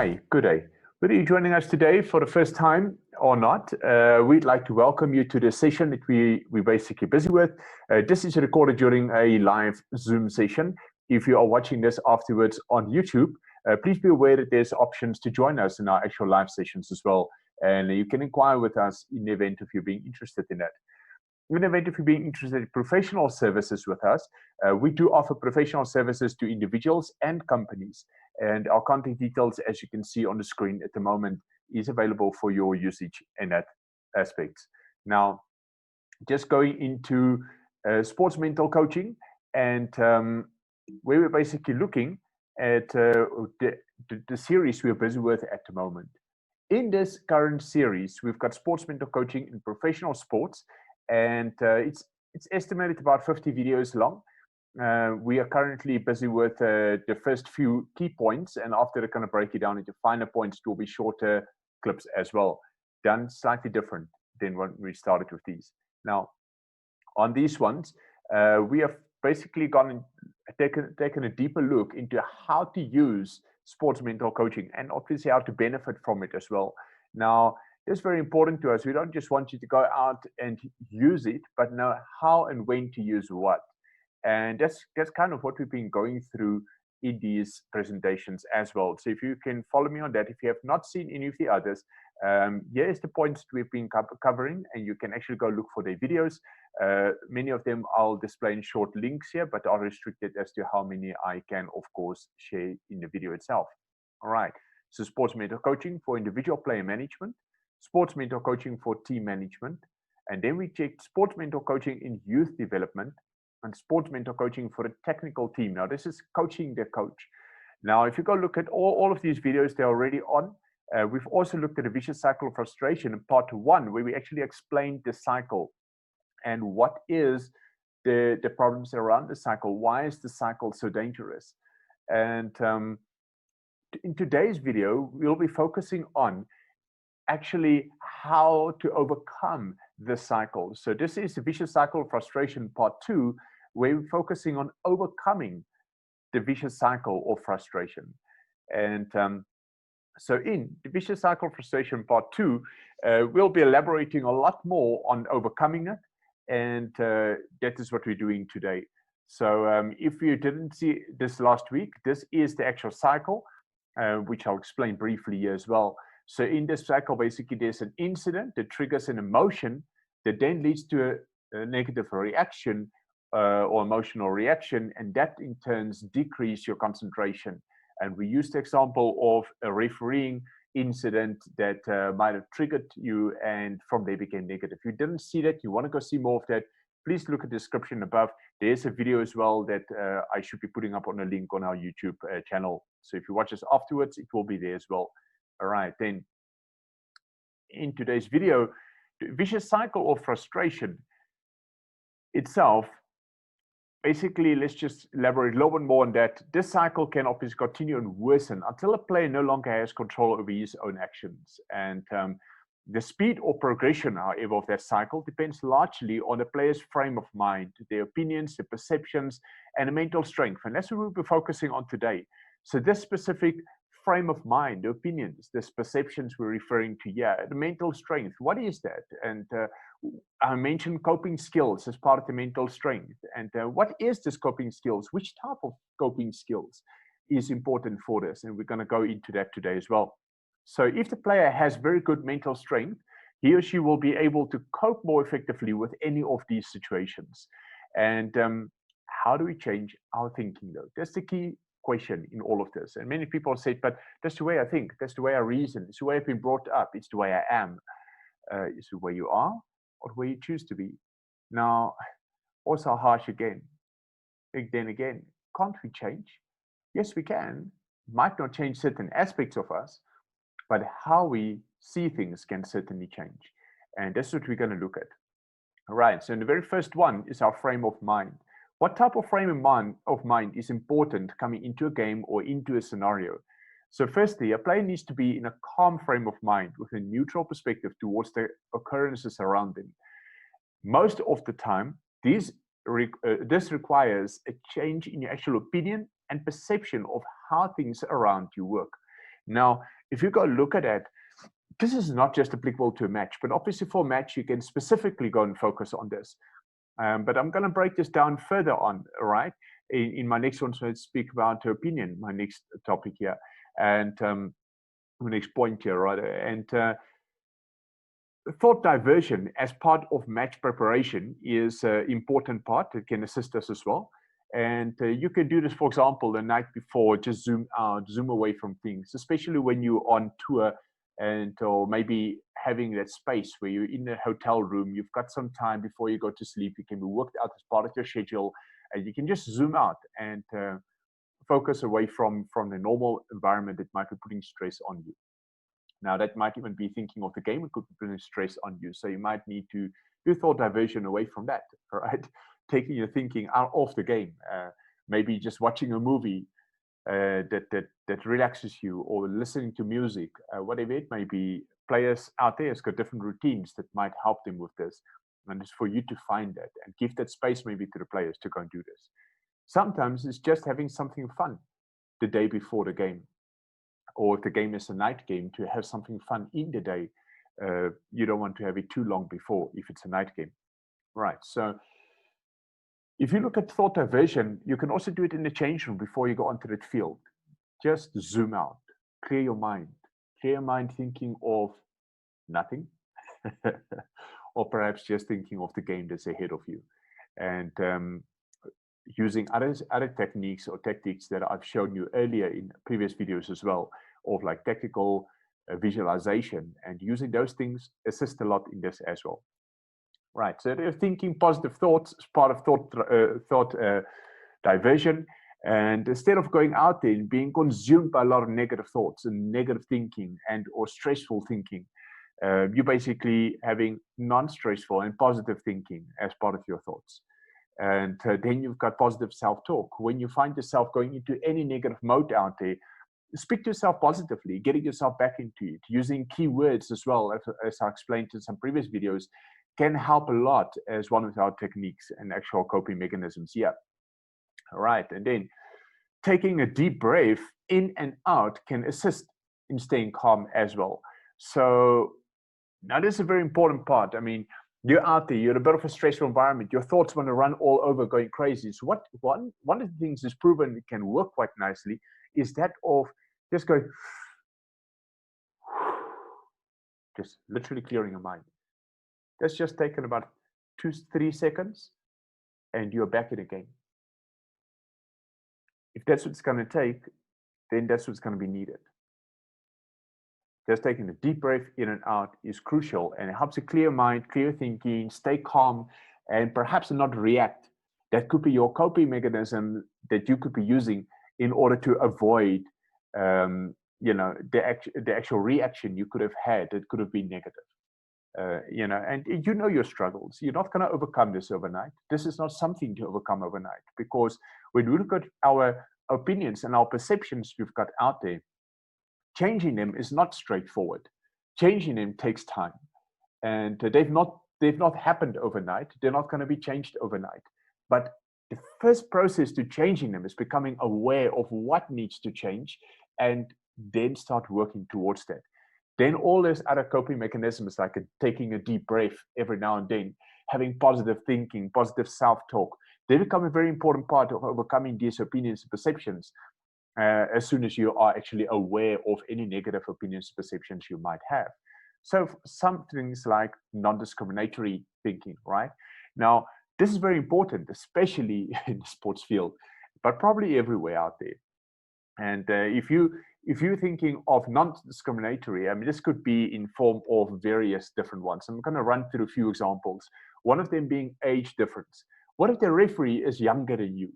Hi, good day. Whether you're joining us today for the first time or not, we'd like to welcome you to the session that we're basically busy with. This is recorded during a live Zoom session. If you are watching this afterwards on YouTube, please be aware that there's options to join us in our actual live sessions as well. And you can inquire with us in the event if you're being interested in that. In the event if you're being interested in professional services with us, we do offer professional services to individuals and companies. And our contact details, as you can see on the screen at the moment, is available for your usage in that aspect. Now, just going into sports mental coaching, and where we're basically looking at the series we're busy with at the moment. In this current series, we've got sports mental coaching in professional sports, and it's estimated about 50 videos long. We are currently busy with the first few key points, and after they're going to break it down into finer points, it will be shorter clips as well, done slightly different than when we started with these. Now, on these ones, we have basically taken a deeper look into how to use sports mental coaching and obviously how to benefit from it as well. Now, it's very important to us. We don't just want you to go out and use it, but know how and when to use what. And that's kind of what we've been going through in these presentations as well. So if you can follow me on that, if you have not seen any of the others, here's the points we've been covering, and you can actually go look for their videos. Many of them I'll display in short links here, but are restricted as to how many I can, of course, share in the video itself. All right, so sports mental coaching for individual player management, sports mental coaching for team management, and then we checked sports mental coaching in youth development, and sports mental coaching for a technical team. Now, this is coaching the coach. Now, if you go look at all of these videos, they're already on. We've also looked at a vicious cycle of frustration in part 1, where we actually explained the cycle and what is the problems around the cycle. Why is the cycle so dangerous? And in today's video, we'll be focusing on actually how to overcome the cycle. So this is the vicious cycle of frustration part 2, where we're focusing on overcoming the vicious cycle of frustration. And so in the vicious cycle of frustration part 2, we'll be elaborating a lot more on overcoming it, and that is what we're doing today. So if you didn't see this last week, this is the actual cycle, which I'll explain briefly here as well. So in this cycle, basically, there's an incident that triggers an emotion that then leads to a negative reaction or emotional reaction, and that in turn decreases your concentration. And we used the example of a refereeing incident that might have triggered you, and from there became negative. If you didn't see that, you want to go see more of that, please look at the description above. There's a video as well that I should be putting up on a link on our YouTube channel. So if you watch this afterwards, it will be there as well. All right, then in today's video, the vicious cycle of frustration itself, basically, let's just elaborate a little bit more on that. This cycle can obviously continue and worsen until a player no longer has control over his own actions. And the speed or progression, however, of that cycle depends largely on the player's frame of mind, their opinions, their perceptions, and the mental strength. And that's what we'll be focusing on today. So this specific frame of mind, the opinions, the perceptions we're referring to here, the mental strength, what is that? And I mentioned coping skills as part of the mental strength. And what is this coping skills? Which type of coping skills is important for this? And we're going to go into that today as well. So if the player has very good mental strength, he or she will be able to cope more effectively with any of these situations. And how do we change our thinking, though? That's the key question in all of this. And many people say, but that's the way I think, that's the way I reason, it's the way I've been brought up, it's the way I am. Is the way you are or the way you choose to be? Now, also harsh again. Then again, can't we change? Yes, we can. Might not change certain aspects of us, but how we see things can certainly change. And that's what we're going to look at. All right, so the very first one is our frame of mind. What type of frame of mind is important coming into a game or into a scenario? So firstly, a player needs to be in a calm frame of mind with a neutral perspective towards the occurrences around them. Most of the time, this requires a change in your actual opinion and perception of how things around you work. Now, if you go look at it, this is not just applicable to a match, but obviously for a match, you can specifically go and focus on this. But I'm going to break this down further on, all right? In my next one, so let's speak about opinion, my next topic here, and my next point here, rather. And thought diversion as part of match preparation is an important part. It can assist us as well. And you can do this, for example, the night before, just zoom out, zoom away from things, especially when you're on tour and or maybe having that space where you're in a hotel room, you've got some time before you go to sleep, you can be worked out as part of your schedule, and you can just zoom out and focus away from the normal environment that might be putting stress on you. Now, that might even be thinking of the game, it could be putting stress on you. So you might need to do thought diversion away from that, right? Taking your thinking out of the game, maybe just watching a movie that relaxes you, or listening to music, whatever it may be. Players out there has got different routines that might help them with this, and it's for you to find that and give that space maybe to the players to go and do this. Sometimes it's just having something fun the day before the game, or if the game is a night game, to have something fun in the day. You don't want to have it too long before if it's a night game, right? So if you look at thought diversion, you can also do it in the change room before you go onto that field. Just zoom out, clear your mind thinking of nothing, or perhaps just thinking of the game that's ahead of you. And using other techniques or tactics that I've shown you earlier in previous videos as well, of like tactical visualization, and using those things assist a lot in this as well. Right, so they're thinking positive thoughts as part of thought diversion. And instead of going out there and being consumed by a lot of negative thoughts and negative thinking and or stressful thinking, you're basically having non-stressful and positive thinking as part of your thoughts. And then you've got positive self-talk. When you find yourself going into any negative mode out there, speak to yourself positively, getting yourself back into it, using keywords as well, as I explained in some previous videos, can help a lot as one of our techniques and actual coping mechanisms here. All right, and then taking a deep breath in and out can assist in staying calm as well. So now this is a very important part. I mean, you're out there, you're in a bit of a stressful environment, your thoughts want to run all over, going crazy. So one of the things that's proven it can work quite nicely is that of just going, just literally clearing your mind. That's just taken about 2-3 seconds, and you're back in the game. If that's what it's going to take, then that's what's going to be needed. Just taking a deep breath in and out is crucial, and it helps you clear mind, clear thinking, stay calm, and perhaps not react. That could be your coping mechanism that you could be using in order to avoid, the actual reaction you could have had that could have been negative. And you know your struggles. You're not going to overcome this overnight. This is not something to overcome overnight, because when we look at our opinions and our perceptions we've got out there, changing them is not straightforward. Changing them takes time, and they've not happened overnight. They're not going to be changed overnight. But the first process to changing them is becoming aware of what needs to change, and then start working towards that. Then all those other coping mechanisms, like taking a deep breath every now and then, having positive thinking, positive self-talk, they become a very important part of overcoming these opinions and perceptions as soon as you are actually aware of any negative opinions and perceptions you might have. So some things like non-discriminatory thinking, right? Now, this is very important, especially in the sports field, but probably everywhere out there. And if you're thinking of non-discriminatory, I mean, this could be in form of various different ones. I'm going to run through a few examples. One of them being age difference. What if the referee is younger than you?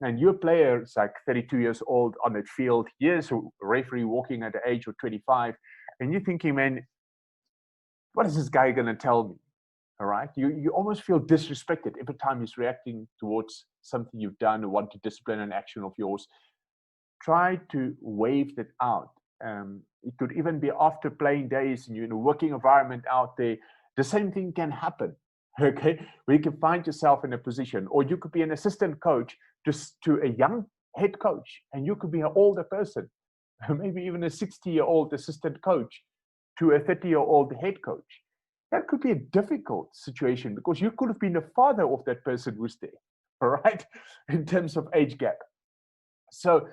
And your player is like 32 years old on that field. Here's a referee walking at the age of 25. And you're thinking, man, what is this guy going to tell me? All right. You almost feel disrespected every time he's reacting towards something you've done or want to discipline an action of yours. Try to wave that out. It could even be after playing days and you're in a working environment out there. The same thing can happen, okay? Where you can find yourself in a position, or you could be an assistant coach just to a young head coach, and you could be an older person. maybe even a 60-year-old assistant coach to a 30-year-old head coach. That could be a difficult situation because you could have been the father of that person who's there, all right, in terms of age gap. So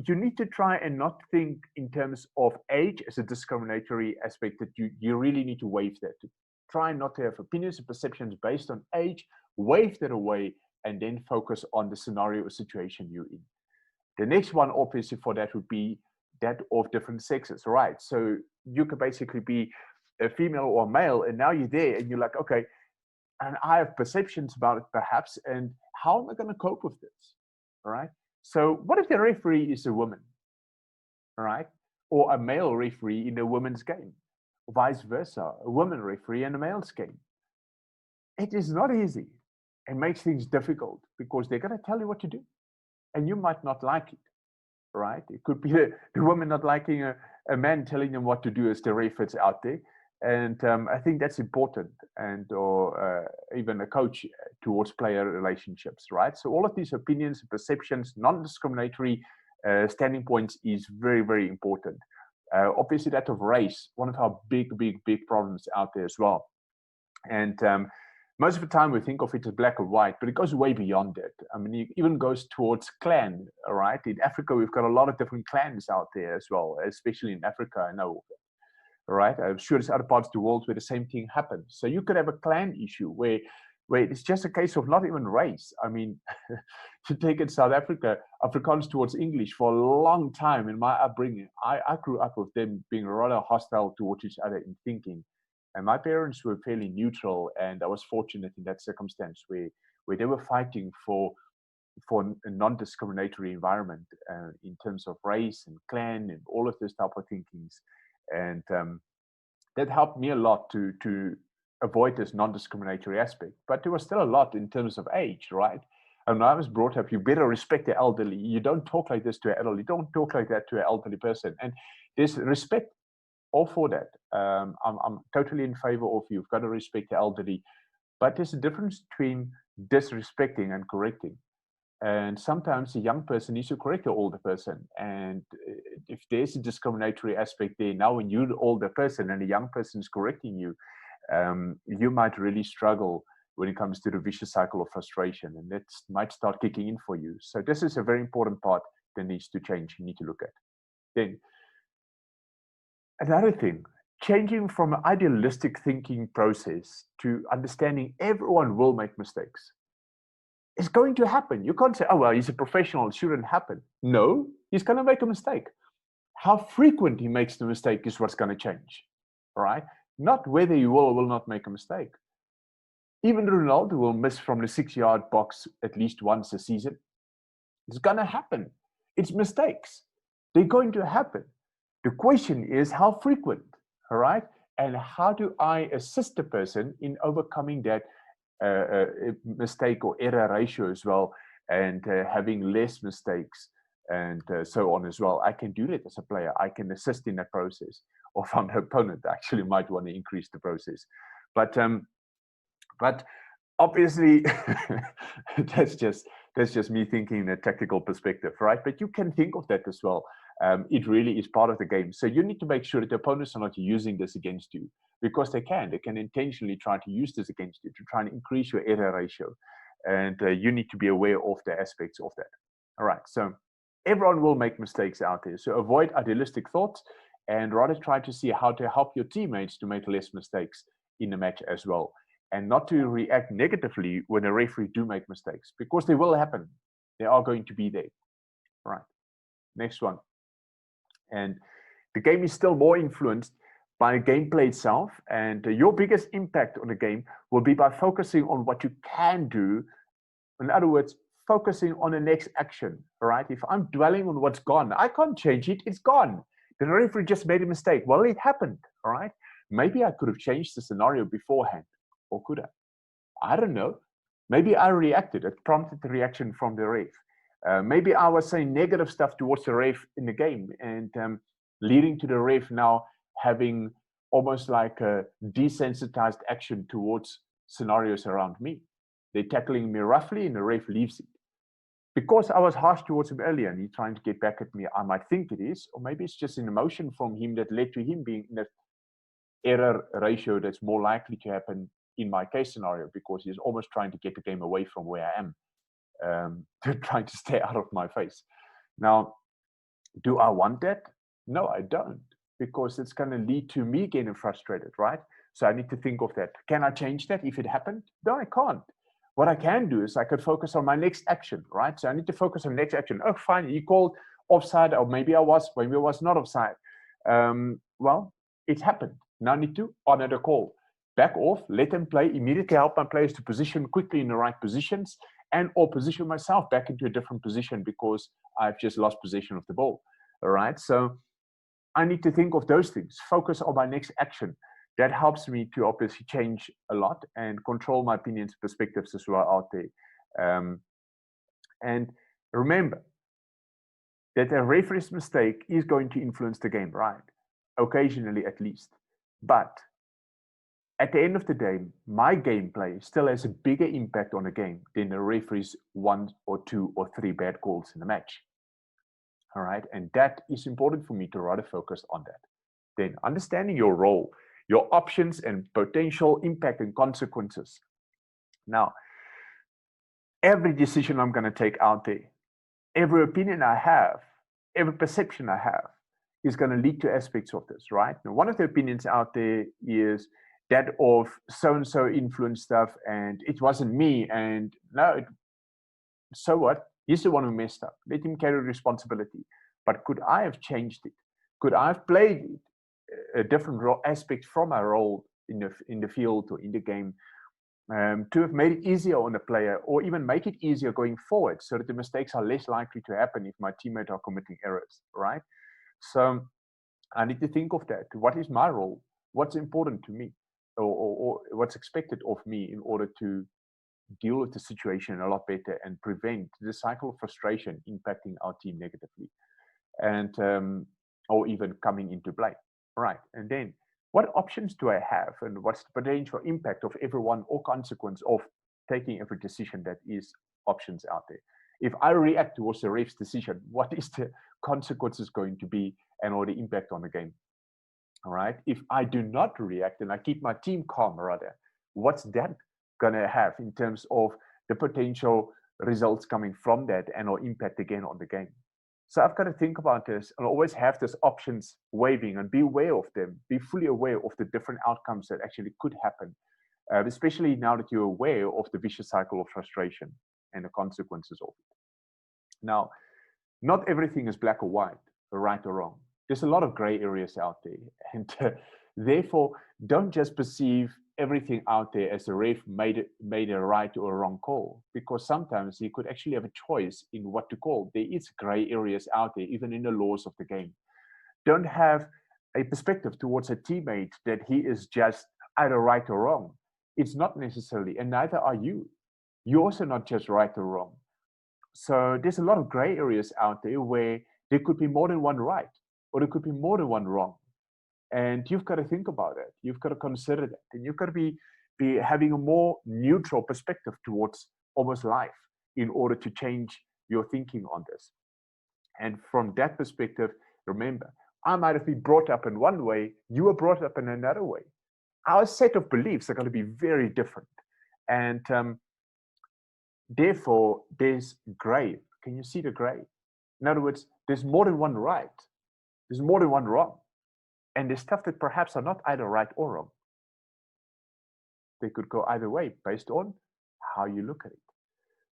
you need to try and not think in terms of age as a discriminatory aspect, that you really need to waive that. Try not to have opinions and perceptions based on age, waive that away, and then focus on the scenario or situation you're in. The next one, obviously, for that would be that of different sexes, right? So you could basically be a female or a male, and now you're there and you're like, okay, and I have perceptions about it perhaps, and how am I going to cope with this? All right. So what if the referee is a woman, all right, or a male referee in a women's game, vice versa, a woman referee in a male's game? It is not easy. It makes things difficult because they're going to tell you what to do, and you might not like it, right? It could be the woman not liking a man telling them what to do as the ref that's out there. And I think that's important, and or even a coach towards player relationships, right? So all of these opinions, perceptions, non-discriminatory standing points is very, very important. Obviously, that of race, one of our big problems out there as well. And most of the time we think of it as black or white, but it goes way beyond that. I mean, it even goes towards clan, all right? In Africa, we've got a lot of different clans out there as well, especially in Africa, I know. All right, I'm sure there's other parts of the world where the same thing happens. So you could have a clan issue where it's just a case of not even race. I mean, to take in South Africa, Afrikaans towards English for a long time in my upbringing, I grew up with them being rather hostile towards each other in thinking. And my parents were fairly neutral, and I was fortunate in that circumstance where they were fighting for a non-discriminatory environment in terms of race and clan and all of this type of thinkings. And that helped me a lot to avoid this non-discriminatory aspect. But there was still a lot in terms of age, right? And I was brought up, you better respect the elderly. You don't talk like this to an elderly. Don't talk like that to an elderly person. And there's respect all for that. I'm totally in favor of you've got to respect the elderly. But there's a difference between disrespecting and correcting. And sometimes a young person needs to correct the older person. And if there's a discriminatory aspect there, now when you're the older person and a young person is correcting you, you might really struggle when it comes to the vicious cycle of frustration. And that might start kicking in for you. So this is a very important part that needs to change, you need to look at. Then another thing, changing from an idealistic thinking process to understanding everyone will make mistakes. It's going to happen. You can't say, oh, well, he's a professional, it shouldn't happen. No, he's going to make a mistake. How frequent he makes the mistake is what's going to change, all right? Not whether he will or will not make a mistake. Even Ronaldo will miss from the 6-yard box at least once a season. It's going to happen. It's mistakes. They're going to happen. The question is how frequent, all right? And how do I assist the person in overcoming that mistake or error ratio as well, and having less mistakes and so on as well. I can do that as a player. I can assist in that process. Or if I'm an opponent, I actually might want to increase the process. But obviously, that's just me thinking in a tactical perspective, right? But you can think of that as well. It really is part of the game. So you need to make sure that the opponents are not using this against you, because they can intentionally try to use this against you to try and increase your error ratio. And you need to be aware of the aspects of that. All right. So everyone will make mistakes out there. So avoid idealistic thoughts and rather try to see how to help your teammates to make less mistakes in the match as well. And not to react negatively when a referee do make mistakes, because they will happen. They are going to be there. All right. Next one. And the game is still more influenced by gameplay itself, and your biggest impact on the game will be by focusing on what you can do. In other words, focusing on the next action, all right? If I'm dwelling on what's gone, I can't change it, it's gone. The referee just made a mistake. Well, it happened, all right? Maybe I could have changed the scenario beforehand, or could I? I don't know. Maybe I reacted, it prompted the reaction from the ref. Maybe I was saying negative stuff towards the ref in the game, and leading to the ref now having almost like a desensitized action towards scenarios around me. They're tackling me roughly and the ref leaves it. because I was harsh towards him earlier and he's trying to get back at me, I might think it is, or maybe it's just an emotion from him that led to him being in that error ratio that's more likely to happen in my case scenario, because he's almost trying to get the game away from where I am, trying to stay out of my face. Now, do I want that? No, I don't, because it's going to lead to me getting frustrated, right? So I need to think of that. Can I change that if it happened? No, I can't. What I can do is I could focus on my next action, right? So I need to focus on next action. Oh, fine, you called offside, or maybe I was not offside. Well, it happened. Now I need to honor the call. Back off, let them play, immediately help my players to position quickly in the right positions, and or position myself back into a different position because I've just lost possession of the ball. All right. So I need to think of those things, focus on my next action. That helps me to obviously change a lot and control my opinions, perspectives as well out there. And remember that a referee's mistake is going to influence the game, right? Occasionally at least. But at the end of the day, my gameplay still has a bigger impact on the game than the referee's 1 or 2 or 3 bad calls in the match. All right, and that is important for me to rather focus on that. Then understanding your role, your options and potential impact and consequences. Now, every decision I'm going to take out there, every opinion I have, every perception I have is going to lead to aspects of this, right? Now, one of the opinions out there is that of so-and-so influenced stuff and it wasn't me, and no, so what? He's the one who messed up. Let him carry responsibility. But could I have changed it? Could I have played a different aspect from my role in the field or in the game, to have made it easier on the player, or even make it easier going forward so that the mistakes are less likely to happen if my teammates are committing errors, right? So I need to think of that. What is my role? What's important to me? Or what's expected of me in order to deal with the situation a lot better and prevent the cycle of frustration impacting our team negatively, and or even coming into play, right? And then what options do I have, and what's the potential impact of everyone or consequence of taking every decision that is options out there? If I react towards the ref's decision, what is the consequences going to be, and or the impact on the game? All right. If I do not react and I keep my team calm, rather, what's that going to have in terms of the potential results coming from that and or impact again on the game? So I've got to think about this and always have these options waving and be aware of them, be fully aware of the different outcomes that actually could happen, especially now that you're aware of the vicious cycle of frustration and the consequences of it. Now, not everything is black or white, or right or wrong. There's a lot of gray areas out there, and therefore don't just perceive everything out there as the ref made a right or a wrong call, because sometimes you could actually have a choice in what to call. There is gray areas out there, even in the laws of the game. Don't have a perspective towards a teammate that he is just either right or wrong. It's not necessarily, and neither are you. You're also not just right or wrong. So there's a lot of gray areas out there where there could be more than one right, or there could be more than one wrong. And you've got to think about it. You've got to consider that. And you've got to be having a more neutral perspective towards almost life in order to change your thinking on this. And from that perspective, remember, I might have been brought up in one way, you were brought up in another way. Our set of beliefs are going to be very different. And therefore, there's gray. Can you see the gray? In other words, there's more than one right. There's more than one wrong. And there's stuff that perhaps are not either right or wrong. They could go either way based on how you look at it.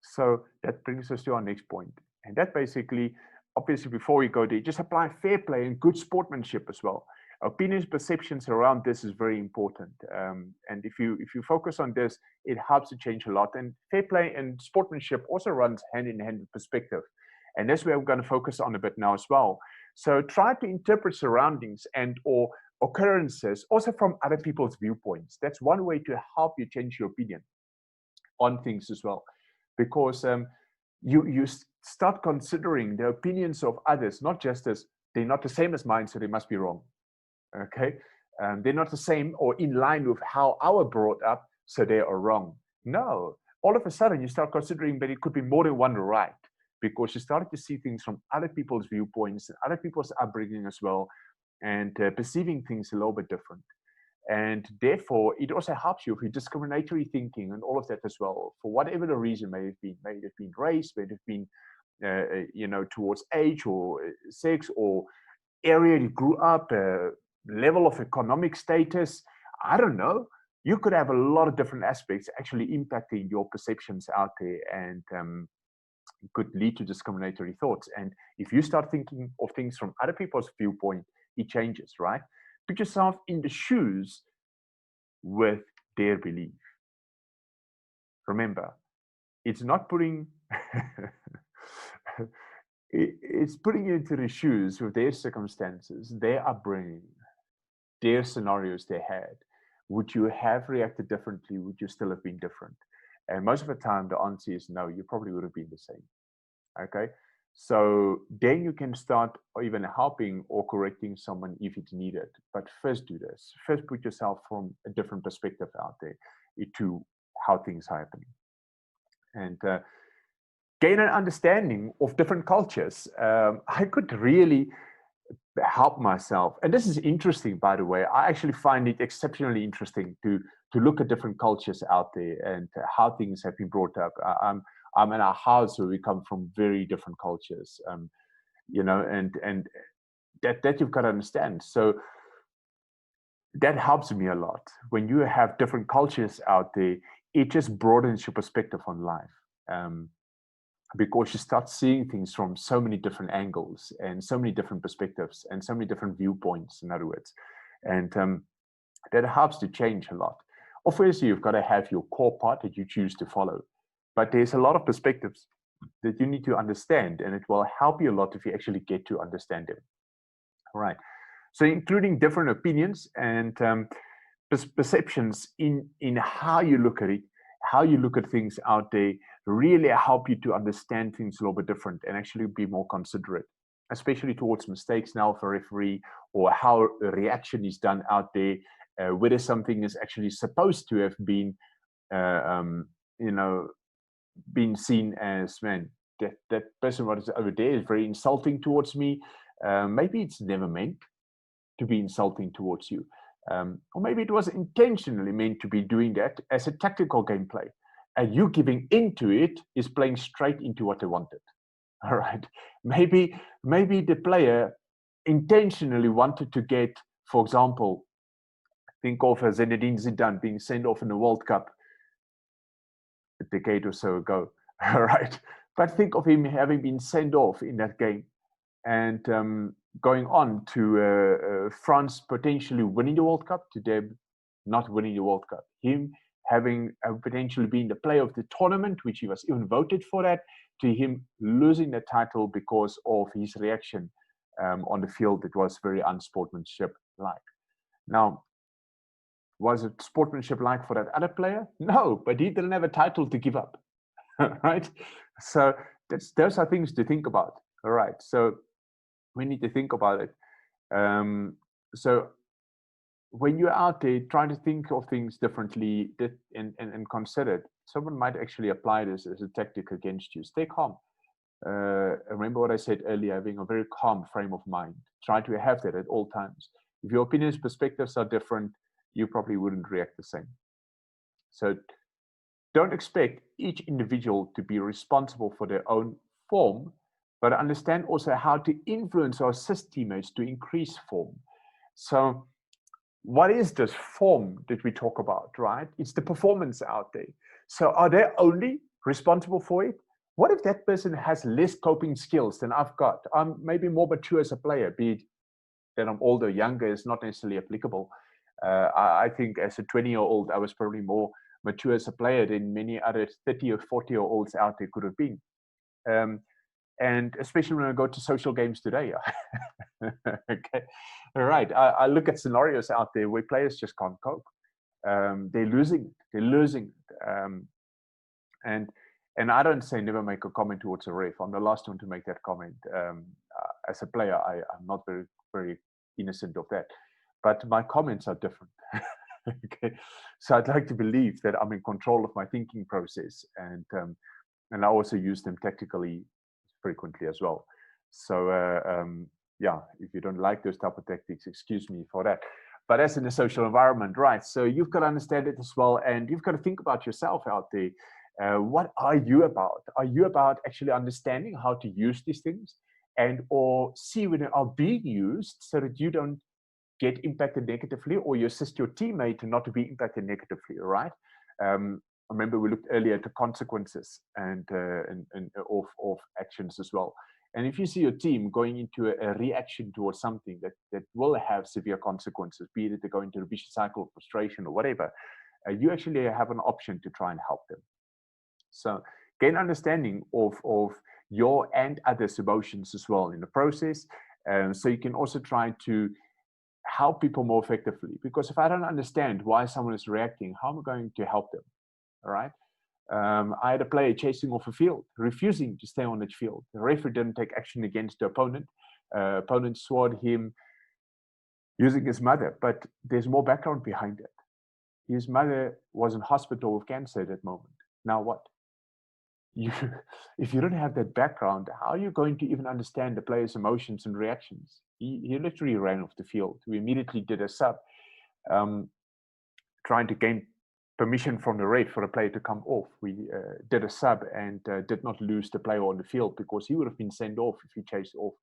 So that brings us to our next point. And that basically, obviously, before we go there, just apply fair play and good sportsmanship as well. Opinions, perceptions around this is very important. And if you focus on this, it helps to change a lot. And fair play and sportsmanship also runs hand in hand with perspective. And that's where we're going to focus on a bit now as well. So try to interpret surroundings and or occurrences also from other people's viewpoints. That's one way to help you change your opinion on things as well. Because you start considering the opinions of others, not just as they're not the same as mine, so they must be wrong. Okay? They're not the same or in line with how I was brought up, so they are wrong. No. All of a sudden, you start considering that it could be more than one right. because you started to see things from other people's viewpoints and other people's upbringing as well, and perceiving things a little bit different. And therefore, it also helps you with your discriminatory thinking and all of that as well, for whatever the reason may have been race, may have been, towards age or sex or area you grew up, level of economic status. I don't know. You could have a lot of different aspects actually impacting your perceptions out there, and could lead to discriminatory thoughts. And if you start thinking of things from other people's viewpoint, it changes, right? Put yourself in the shoes with their belief. Remember, it's not putting it's putting you into the shoes with their circumstances, their upbringing, their scenarios they had. Would you have reacted differently? Would you still have been different? And most of the time, the answer is no, you probably would have been the same. Okay. So then you can start even helping or correcting someone if it's needed. But first do this. First put yourself from a different perspective out there to how things are happening. And gain an understanding of different cultures. I could really help myself. And this is interesting, by the way. I actually find it exceptionally interesting to look at different cultures out there and how things have been brought up. I'm in a house where we come from very different cultures, and that you've got to understand. So that helps me a lot. When you have different cultures out there, it just broadens your perspective on life. Because you start seeing things from so many different angles and so many different perspectives and so many different viewpoints, in other words. And that helps to change a lot. Obviously, you've got to have your core part that you choose to follow. But there's a lot of perspectives that you need to understand, and it will help you a lot if you actually get to understand them. All right. So including different opinions and perceptions in how you look at it, how you look at things out there, really help you to understand things a little bit different and actually be more considerate, especially towards mistakes now of a referee, or how a reaction is done out there, whether something is actually supposed to have been, being seen as, man, that person what is over there is very insulting towards me. Maybe it's never meant to be insulting towards you. Or maybe it was intentionally meant to be doing that as a tactical gameplay. And you giving into it is playing straight into what they wanted. All right. Maybe the player intentionally wanted to get, for example, think of Zinedine Zidane being sent off in the World Cup a decade or so ago. All right. But think of him having been sent off in that game and going on to France potentially winning the World Cup, to them not winning the World Cup. Him having potentially been the player of the tournament, which he was even voted for that, to him losing the title because of his reaction on the field that was very unsportsmanship-like. Now, was it sportsmanship-like for that other player? No, but he didn't have a title to give up, right? So those are things to think about, all right? So we need to think about it. So when you're out there trying to think of things differently and consider it, someone might actually apply this as a tactic against you. Stay calm. Remember what I said earlier, having a very calm frame of mind. Try to have that at all times. If your opinions, perspectives are different, you probably wouldn't react the same. So don't expect each individual to be responsible for their own form, but understand also how to influence or assist teammates to increase form. So what is this form that we talk about, right? It's the performance out there. So are they only responsible for it? What if that person has less coping skills than I've got? I'm maybe more mature as a player, be it that I'm older, younger is not necessarily applicable. I think as a 20-year-old, I was probably more mature as a player than many other 30 or 40-year-olds out there could have been. And especially when I go to social games today. Okay, all right. I look at scenarios out there where players just can't cope. They're losing. And I don't say never make a comment towards a ref. I'm the last one to make that comment. As a player, I'm not very, very innocent of that. But my comments are different. Okay, so I'd like to believe that I'm in control of my thinking process, and I also use them tactically frequently as well. So yeah, if you don't like those type of tactics, excuse me for that. But that's in the social environment, right? So you've got to understand it as well, and you've got to think about yourself out there. What are you about? Are you about actually understanding how to use these things, and or see when they are being used, so that you don't get impacted negatively, or you assist your teammate not to be impacted negatively, right? I remember we looked earlier at the consequences and of actions as well. And if you see your team going into a reaction towards something that will have severe consequences, be it they go into a vicious cycle of frustration or whatever, you actually have an option to try and help them. So gain understanding of your and others' emotions as well in the process. So you can also try to help people more effectively. Because if I don't understand why someone is reacting, how am I going to help them? All right. I had a player chasing off a field, refusing to stay on the field. The referee didn't take action against the opponent. Opponent swore him using his mother, but there's more background behind it. His mother was in hospital with cancer at that moment. Now what? If you don't have that background, how are you going to even understand the player's emotions and reactions? He literally ran off the field. We immediately did a sub, trying to gain permission from the ref for the player to come off. We did a sub and did not lose the player on the field, because he would have been sent off if he chased off.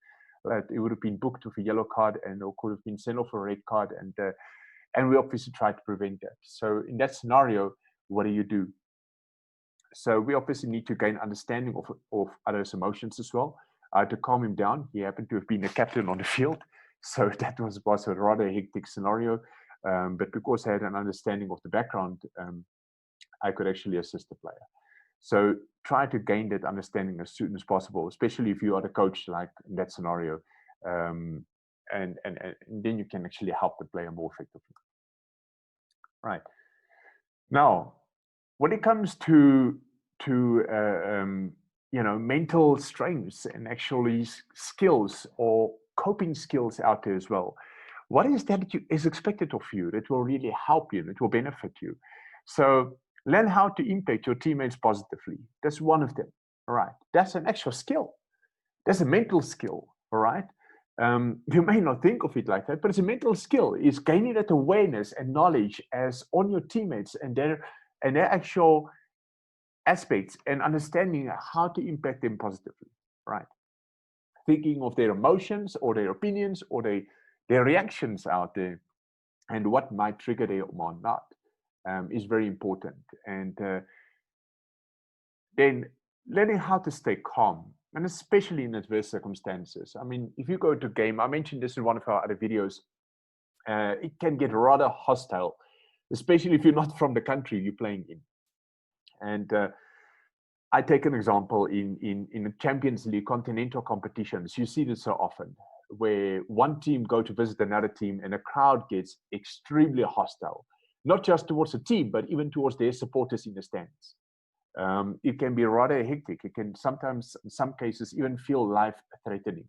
It would have been booked with a yellow card, and or could have been sent off a red card. And we obviously tried to prevent that. So in that scenario, what do? So we obviously need to gain understanding of others' emotions as well, to calm him down. He happened to have been a captain on the field, so that was a rather hectic scenario. But because I had an understanding of the background, I could actually assist the player. So try to gain that understanding as soon as possible, especially if you are the coach, like in that scenario, and then you can actually help the player more effectively. Right. Now, when it comes to mental strengths and actually skills or coping skills out there as well, what is that is expected of you that will really help you, that will benefit you? So learn how to impact your teammates positively. That's one of them. All right. That's an actual skill. That's a mental skill. All right. You may not think of it like that, but it's a mental skill. It's gaining that awareness and knowledge as on your teammates and their actual aspects, and understanding how to impact them positively, right? Thinking of their emotions or their opinions or their reactions out there, and what might trigger them or not, is very important. And then learning how to stay calm, and especially in adverse circumstances. I mean, if you go to a game, I mentioned this in one of our other videos, it can get rather hostile, especially if you're not from the country you're playing in. And I take an example in the Champions League continental competitions. You see this so often, where one team go to visit another team and a crowd gets extremely hostile, not just towards the team, but even towards their supporters in the stands. It can be rather hectic. It can sometimes, in some cases, even feel life-threatening.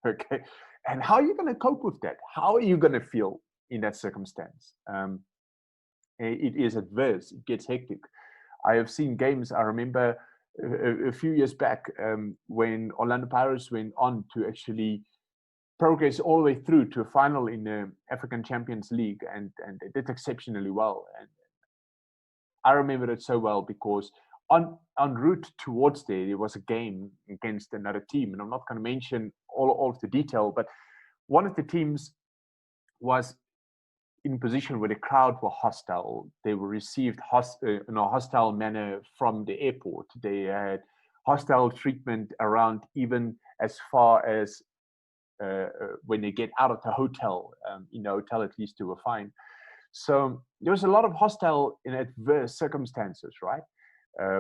Okay, and how are you going to cope with that? How are you going to feel in that circumstance? It is adverse. It gets hectic. I have seen games. I remember a few years back when Orlando Pirates went on to actually progress all the way through to a final in the African Champions League, and they did exceptionally well. And I remember it so well because en route towards there was a game against another team, and I'm not going to mention all of the detail, but one of the teams was in a position where the crowd were hostile. They were received in a hostile manner from the airport. They had hostile treatment around, even as far as when they get out of the hotel. In the hotel, at least, they were fine. So there was a lot of hostile in adverse circumstances, right?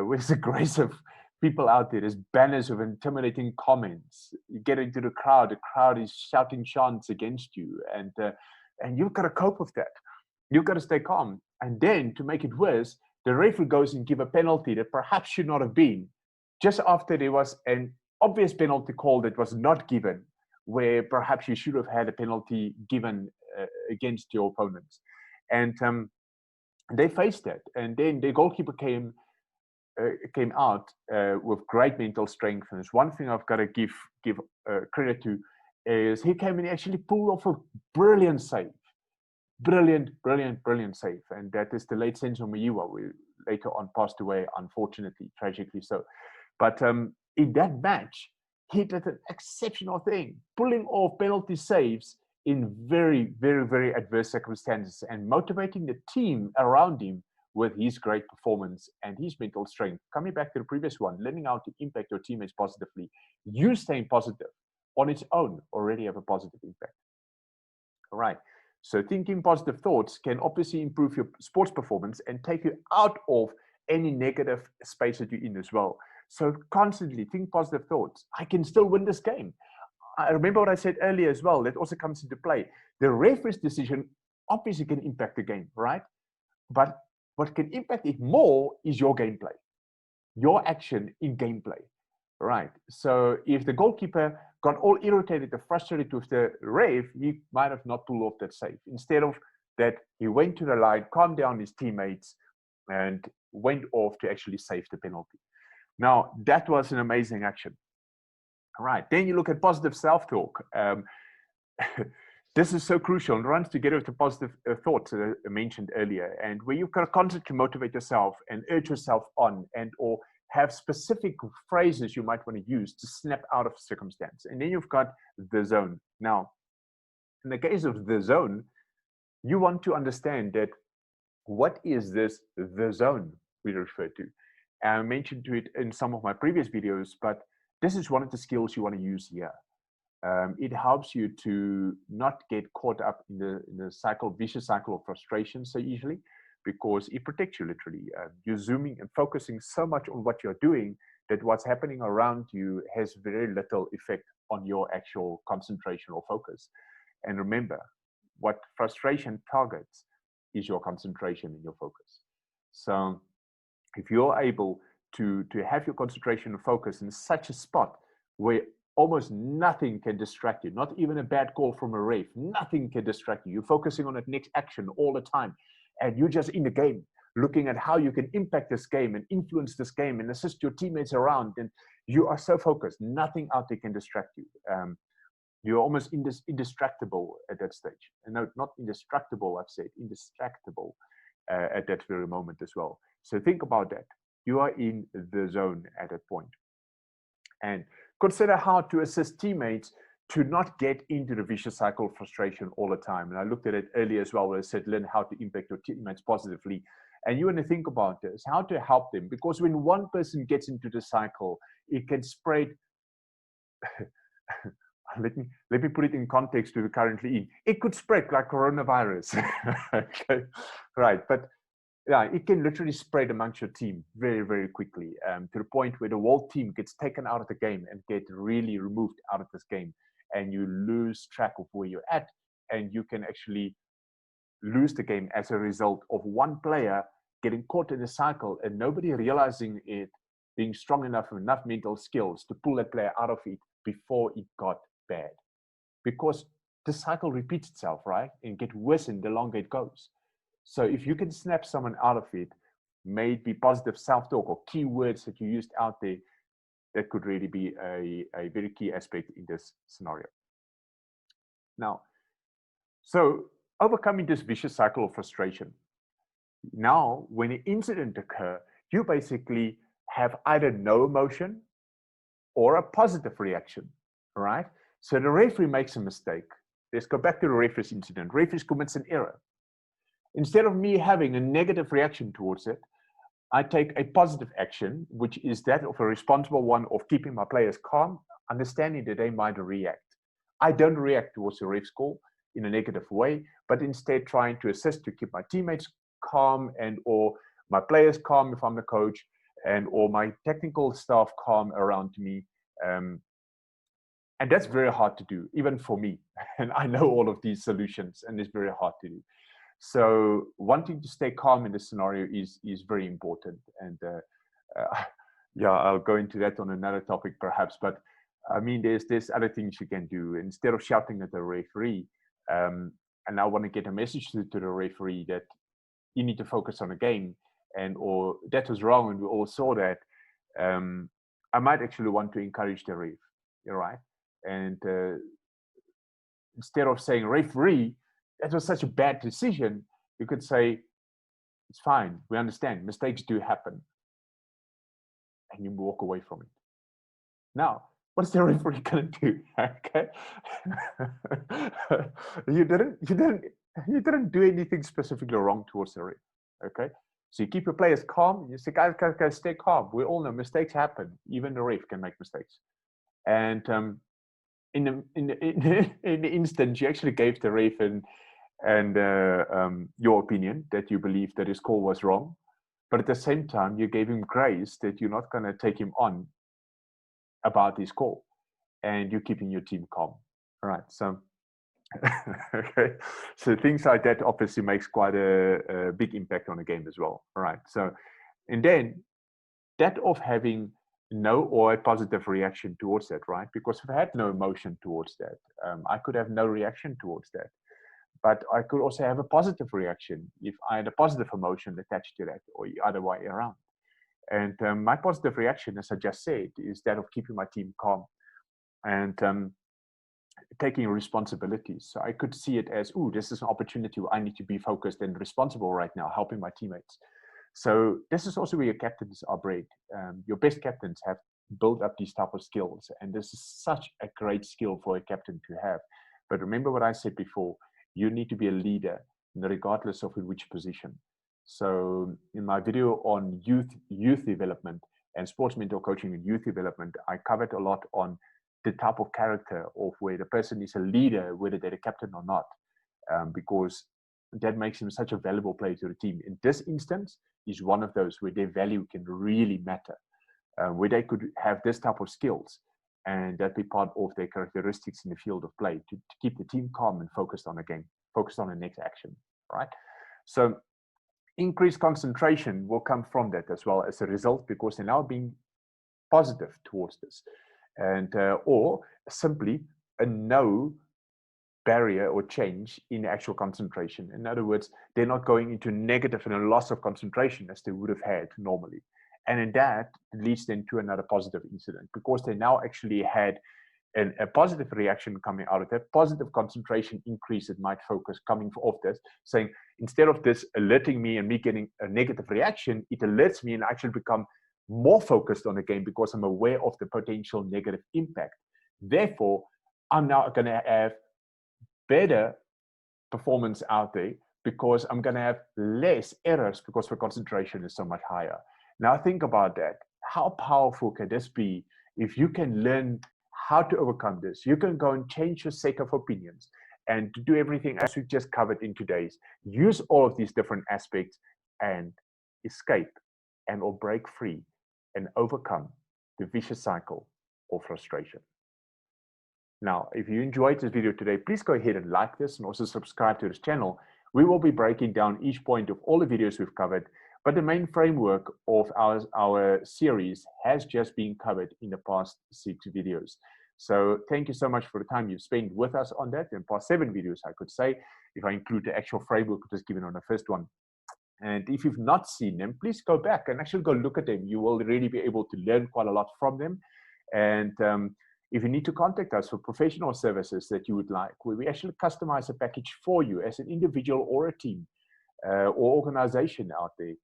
With aggressive people out there. There's banners of intimidating comments. You get into the crowd is shouting chants against you, and you've got to cope with that. You've got to stay calm. And then, to make it worse, the referee goes and give a penalty that perhaps should not have been, just after there was an obvious penalty call that was not given, where perhaps you should have had a penalty given against your opponents. And they faced that. And then the goalkeeper came came out with great mental strength. And it's one thing I've got to give credit to is he came and actually pulled off a brilliant save. Brilliant save. And that is the late Senzo Miyiwa, who later on passed away, unfortunately, tragically so. But in that match, he did an exceptional thing, pulling off penalty saves in very adverse circumstances and motivating the team around him with his great performance and his mental strength. Coming back to the previous one, learning how to impact your teammates positively. You staying positive on its own already have a positive impact. All right. So thinking positive thoughts can obviously improve your sports performance and take you out of any negative space that you're in as well. So constantly think positive thoughts. I can still win this game. I remember what I said earlier as well. That also comes into play. The referee's decision obviously can impact the game, right? But what can impact it more is your gameplay, your action in gameplay, right? So if the goalkeeper got all irritated and frustrated with the ref, he might have not pulled off that save. Instead of that, he went to the line, calmed down his teammates, and went off to actually save the penalty. Now, that was an amazing action. All right, then you look at positive self-talk. This is so crucial and runs together with the positive thoughts I mentioned earlier, and where you've got to constantly motivate yourself and urge yourself on, and or have specific phrases you might want to use to snap out of circumstance. And then you've got the zone. Now, in the case of the zone, you want to understand that what is this, the zone we refer to? I mentioned to it in some of my previous videos, but this is one of the skills you want to use here. It helps you to not get caught up in the vicious cycle of frustration so easily, because it protects you literally. You're zooming and focusing so much on what you're doing that what's happening around you has very little effect on your actual concentration or focus. And remember, what frustration targets is your concentration and your focus. So if you're able to have your concentration and focus in such a spot where almost nothing can distract you, not even a bad call from a ref, nothing can distract you. You're focusing on that next action all the time. And you're just in the game, looking at how you can impact this game and influence this game and assist your teammates around. And you are so focused, nothing out there can distract you. You're almost indistractable at that stage. And no, not indestructible, I've said, indistractable at that very moment as well. So think about that. You are in the zone at that point. And consider how to assist teammates to not get into the vicious cycle of frustration all the time. And I looked at it earlier as well, where I said, learn how to impact your teammates positively. And you want to think about this, how to help them. Because when one person gets into the cycle, it can spread. Let me put it in context to the currently in. It could spread like coronavirus. Okay, right. But yeah, it can literally spread amongst your team very quickly, to the point where the whole team gets taken out of the game and get really removed out of this game, and you lose track of where you're at, and you can actually lose the game as a result of one player getting caught in a cycle and nobody realizing it, being strong enough mental skills to pull that player out of it before it got bad. Because the cycle repeats itself, right? And get worsened the longer it goes. So if you can snap someone out of it, may it be positive self-talk or keywords that you used out there, that could really be a very key aspect in this scenario. Now, so overcoming this vicious cycle of frustration. Now, when an incident occurs, you basically have either no emotion or a positive reaction, right? So the referee makes a mistake. Let's go back to the referee's incident. Referee commits an error. Instead of me having a negative reaction towards it, I take a positive action, which is that of a responsible one of keeping my players calm, understanding that they might react. I don't react towards the ref's call in a negative way, but instead trying to assist to keep my teammates calm and or my players calm if I'm the coach, and or my technical staff calm around me. And that's very hard to do, even for me. And I know all of these solutions, and it's very hard to do. So wanting to stay calm in this scenario is very important. And yeah, I'll go into that on another topic perhaps. But I mean, there's other things you can do. Instead of shouting at the referee, and I want to get a message to the referee that you need to focus on the game. or that was wrong and we all saw that, I might actually want to encourage the ref, right? And instead of saying, referee, that was such a bad decision, you could say, it's fine, we understand, mistakes do happen. And you walk away from it. Now, what's the referee going to do? Okay, you didn't do anything specifically wrong towards the ref. Okay, so you keep your players calm. You say, guys, stay calm. We all know mistakes happen. Even the ref can make mistakes. And in the instant, you actually gave the ref and your opinion that you believe that his call was wrong, but at the same time, you gave him grace that you're not going to take him on about his call, and you're keeping your team calm. All right, so okay, so things like that obviously makes quite a big impact on the game as well. All right, so and then that of having no or a positive reaction towards that, right? Because if I had no emotion towards that, I could have no reaction towards that. But I could also have a positive reaction if I had a positive emotion attached to that, or the other way around. And my positive reaction, as I just said, is that of keeping my team calm and taking responsibilities. So I could see it as, ooh, this is an opportunity where I need to be focused and responsible right now, helping my teammates. So this is also where your captains are bred. Your best captains have built up these type of skills, and this is such a great skill for a captain to have. But remember what I said before, you need to be a leader regardless of in which position. So in my video on youth development and sports mental coaching and youth development, I covered a lot on the type of character of where the person is a leader, whether they're a captain or not, because that makes him such a valuable player to the team. In this instance, is one of those where their value can really matter, where they could have this type of skills and that be part of their characteristics in the field of play to keep the team calm and focused on the game, focused on the next action, right? So increased concentration will come from that as well as a result, because they're now being positive towards this, and or simply a no barrier or change in actual concentration. In other words, they're not going into negative and a loss of concentration as they would have had normally. And in that, it leads then to another positive incident, because they now actually had a positive reaction coming out of that, positive concentration increase that might focus coming off this, saying, instead of this alerting me and me getting a negative reaction, it alerts me and I actually become more focused on the game because I'm aware of the potential negative impact. Therefore, I'm now going to have better performance out there because I'm going to have less errors because the concentration is so much higher. Now think about that. How powerful can this be if you can learn how to overcome this? You can go and change your set of opinions and to do everything as we've just covered in today's. Use all of these different aspects and escape and or break free and overcome the vicious cycle of frustration. Now, if you enjoyed this video today, please go ahead and like this and also subscribe to this channel. We will be breaking down each point of all the videos we've covered, but the main framework of our series has just been covered in the past 6 videos. So thank you so much for the time you've spent with us on that. In past 7 videos, I could say, if I include the actual framework just given on the first one. And if you've not seen them, please go back and actually go look at them. You will really be able to learn quite a lot from them. And if you need to contact us for professional services that you would like, where we actually customize a package for you as an individual or a team or organization out there,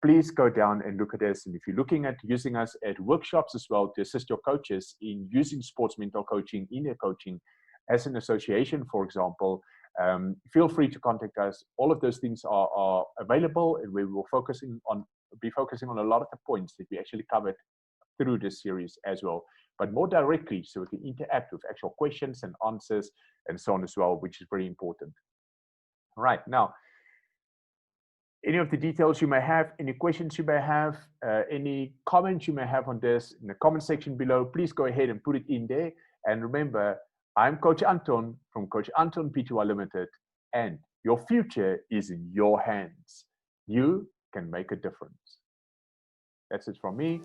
please go down and look at us. And if you're looking at using us at workshops as well to assist your coaches in using sports mental coaching in their coaching as an association, for example, feel free to contact us. All of those things are available, and we will be focusing on a lot of the points that we actually covered through this series as well, but more directly so we can interact with actual questions and answers and so on as well, which is very important. All right, now, any of the details you may have, any questions you may have, any comments you may have on this in the comment section below, please go ahead and put it in there. And remember, I'm Coach Anton from Coach Anton Pty Limited, and your future is in your hands. You can make a difference. That's it from me.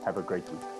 Have a great week.